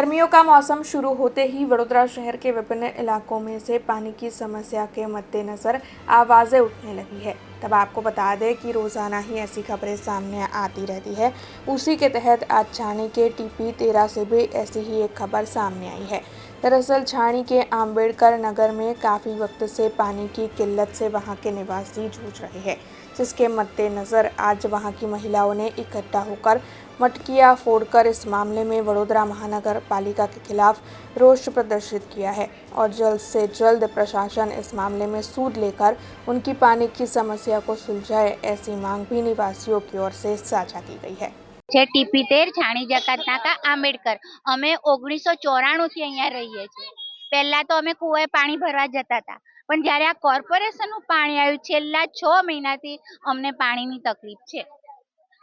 गर्मियों का मौसम शुरू होते ही वडोदरा शहर के विभिन्न इलाकों में से पानी की समस्या के मद्देनजर आवाज़ें उठने लगी है। तब आपको बता दें कि रोज़ाना ही ऐसी खबरें सामने आती रहती है। उसी के तहत आज छाणी के टीपी 13 से भी ऐसी ही एक खबर सामने आई है। दरअसल छाणी के आम्बेडकर नगर में काफ़ी वक्त से पानी की किल्लत से वहां के निवासी जूझ रहे हैं, जिसके मद्देनज़र आज वहां की महिलाओं ने इकट्ठा होकर मटकियां फोड़कर इस मामले में वडोदरा महानगर पालिका के खिलाफ रोष प्रदर्शित किया है और जल्द से जल्द प्रशासन इस मामले में सूद लेकर उनकी पानी की समस्या को सुलझाए, ऐसी मांग भी निवासियों की ओर से साझा की गई है। ટીપી 13 છાણી જકાત નાકા આંબેડકર અમે 1994 થી અહીંયા રહીએ છીએ। પહેલા તો અમે કુવાએ પાણી ભરવા જતા હતા, પણ જ્યારે આ કોર્પોરેશનનું પાણી આવ્યું છેલ્લા 6 મહિનાથી અમને પાણીની તકલીફ છે।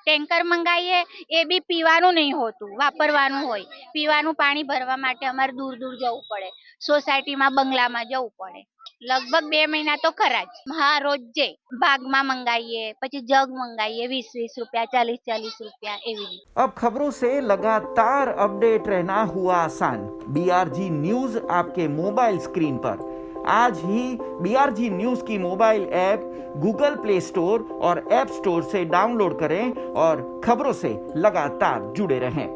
ટેન્કર મંગાવીએ એ બી પીવાનું નહીં હોતું, વાપરવાનું હોય। પીવાનું પાણી ભરવા માટે અમારે દૂર દૂર જવું પડે, સોસાયટીમાં બંગલામાં જવું પડે। લગભગ 2 મહિના તો ખરા જ। હા, રોજે ભાગમાં મંગાવીએ, પછી જગ મંગાવીએ 20-20 રૂપિયા, 40-40 રૂપિયા એવી રીતે। अब खबरों से लगातार अपडेट रहना हुआ आसान। BRG न्यूज आपके मोबाइल स्क्रीन पर। आज ही BRG न्यूज की mobile app Google play store और ऐप स्टोर से डाउनलोड करें और खबरों से लगातार जुड़े रहें।